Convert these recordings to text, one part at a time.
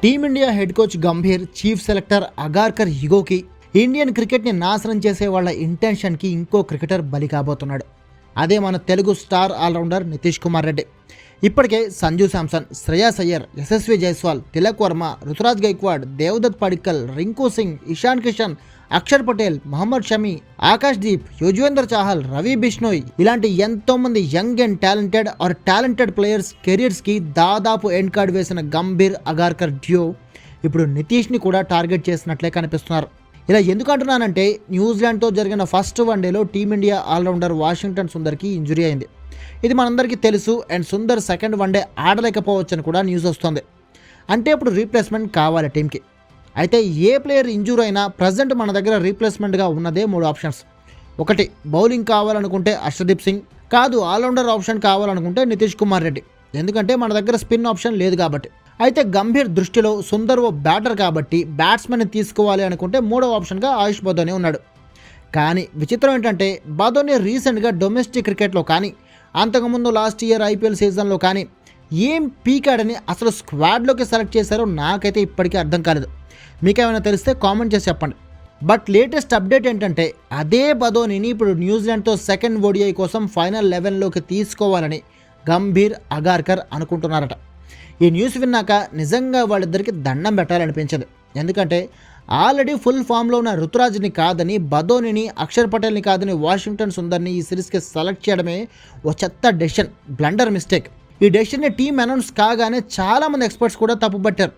Team India head coach Gambhir, chief selector Agarkar హిగోకి Indian క్రికెట్ని నాశనం చేసే వాళ్ళ ఇంటెన్షన్కి ఇంకో క్రికెటర్ బలి కాబోతున్నాడు. అదే మన తెలుగు స్టార్ ఆల్రౌండర్ నితీష్ కుమార్ రెడ్డి. ఇప్పటికే సంజు శాంసన్, శ్రేయాస్ అయ్యర్, యశస్వి జైస్వాల్, తిలక్ వర్మ, రుతురాజ్ గైక్వాడ్, దేవదత్ పడిక్కల్, రింకు సింగ్, ఇషాన్ కిషన్, అక్షర్ పటేల్, మహమ్మద్ షమి, ఆకాష్ దీప్, యుజ్వేందర్ చాహల్, రవి బిష్ణోయ్ ఇలాంటి ఎంతో మంది యంగ్ అండ్ టాలెంటెడ్ ప్లేయర్స్ కెరీర్స్కి దాదాపు ఎండ్ కార్డ్ వేసిన గంభీర్ అగార్కర్ డ్యూ ఇప్పుడు నితీష్ని కూడా టార్గెట్ చేసినట్లే కనిపిస్తున్నారు. ఇలా ఎందుకు అంటున్నానంటే, న్యూజిలాండ్తో జరిగిన ఫస్ట్ వన్డేలో టీమిండియా ఆల్రౌండర్ వాషింగ్టన్ సుందర్కి ఇంజురీ అయింది. ఇది మనందరికీ తెలుసు. అండ్ సుందర్ సెకండ్ వన్డే ఆడలేకపోవచ్చని కూడా న్యూస్ వస్తుంది. అంటే ఇప్పుడు రీప్లేస్మెంట్ కావాలి టీంకి. అయితే ఏ ప్లేయర్ ఇంజూర్ అయినా ప్రజెంట్ మన దగ్గర రీప్లేస్మెంట్గా ఉన్నదే 3 ఆప్షన్స్. ఒకటి, బౌలింగ్ కావాలనుకుంటే అర్షదీప్ సింగ్, కాదు ఆల్రౌండర్ ఆప్షన్ కావాలనుకుంటే నితీష్ కుమార్ రెడ్డి, ఎందుకంటే మన దగ్గర స్పిన్ ఆప్షన్ లేదు కాబట్టి. అయితే గంభీర్ దృష్టిలో సుందర్ ఓ బ్యాటర్ కాబట్టి బ్యాట్స్మెన్ని తీసుకోవాలి అనుకుంటే 3వ ఆప్షన్గా ఆయుష్ బదోని ఉన్నాడు. కానీ విచిత్రం ఏంటంటే, బదోని రీసెంట్గా డొమెస్టిక్ క్రికెట్లో కానీ అంతకుముందు లాస్ట్ ఇయర్ ఐపీఎల్ సీజన్లో కానీ ఏం పీకాడని అసలు స్క్వాడ్లోకి సెలెక్ట్ చేశారో నాకైతే ఇప్పటికీ అర్థం కాలేదు. మీకేమైనా తెలిస్తే కామెంట్ చేసి చెప్పండి. బట్ లేటెస్ట్ అప్డేట్ ఏంటంటే, అదే బదోనిని ఇప్పుడు న్యూజిలాండ్తో సెకండ్ ఓడిఐ కోసం ఫైనల్ 11లోకి తీసుకోవాలని గంభీర్, అగార్కర్ అనుకుంటున్నారట. ఈ న్యూస్ విన్నాక నిజంగా వాళ్ళిద్దరికి దండం పెట్టాలనిపించింది. ఎందుకంటే ఆల్రెడీ ఫుల్ ఫామ్లో ఉన్న రుతురాజ్ని కాదని, బదోనిని, అక్షర్ పటేల్ని కాదని వాషింగ్టన్ సుందర్ని ఈ సిరీస్కి సెలెక్ట్ చేయడమే ఓ చెత్త డెసిషన్, బ్లండర్ మిస్టేక్. ఈ డెసిషన్ని టీం అనౌన్స్ కాగానే చాలామంది ఎక్స్పర్ట్స్ కూడా తప్పుపట్టారు.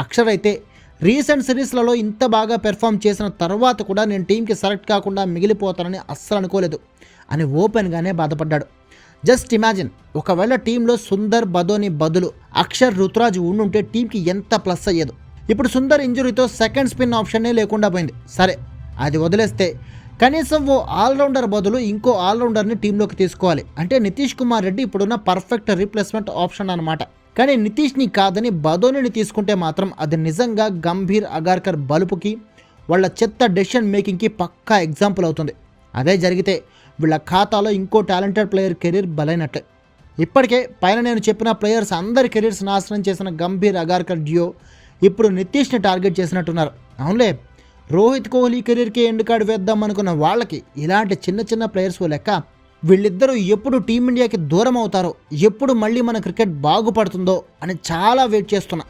అక్షర్ అయితే రీసెంట్ సిరీస్లలో ఇంత బాగా పెర్ఫామ్ చేసిన తర్వాత కూడా నేను టీంకి సెలెక్ట్ కాకుండా మిగిలిపోతానని అస్సలు అనుకోలేదు అని ఓపెన్గానే బాధపడ్డాడు. జస్ట్ ఇమాజిన్, ఒకవేళ టీంలో సుందర్, బదోని బదులు అక్షర్, రుతురాజ్ ఉండుంటే టీంకి ఎంత ప్లస్ అయ్యేదో. ఇప్పుడు సుందర్ ఇంజురీతో సెకండ్ స్పిన్ ఆప్షన్నే లేకుండా పోయింది. సరే, అది వదిలేస్తే కనీసం ఓ ఆల్రౌండర్ బదులు ఇంకో ఆల్రౌండర్ని టీంలోకి తీసుకోవాలి. అంటే నితీష్ కుమార్ రెడ్డి ఇప్పుడున్న పర్ఫెక్ట్ రీప్లేస్మెంట్ ఆప్షన్ అనమాట. కానీ నితీష్ని కాదని బదోనిని తీసుకుంటే మాత్రం అది నిజంగా గంభీర్, అగార్కర్ బలుపుకి, వాళ్ళ చెత్త డెసిషన్ మేకింగ్కి పక్కా ఎగ్జాంపుల్ అవుతుంది. అదే జరిగితే వీళ్ళ ఖాతాలో ఇంకో టాలెంటెడ్ ప్లేయర్ కెరీర్ బలైనట్లే. ఇప్పటికే పైన నేను చెప్పిన ప్లేయర్స్ అందరి కెరీర్స్ నాశనం చేసిన గంభీర్, అగార్కర్ డ్యూ ఇప్పుడు నితీష్ని టార్గెట్ చేసినట్టున్నారు. అవునులే, రోహిత్ కోహ్లీ కెరీర్కి ఎండ్ కార్డ్ వేద్దాం అనుకున్న వాళ్ళకి ఇలాంటి చిన్న ప్లేయర్స్ లెక్క వీళ్ళిద్దరూ ఎప్పుడు టీమిండియాకి దూరం అవుతారో, ఎప్పుడు మళ్ళీ మన క్రికెట్ బాగుపడుతుందో అని చాలా వెయిట్ చేస్తున్నా.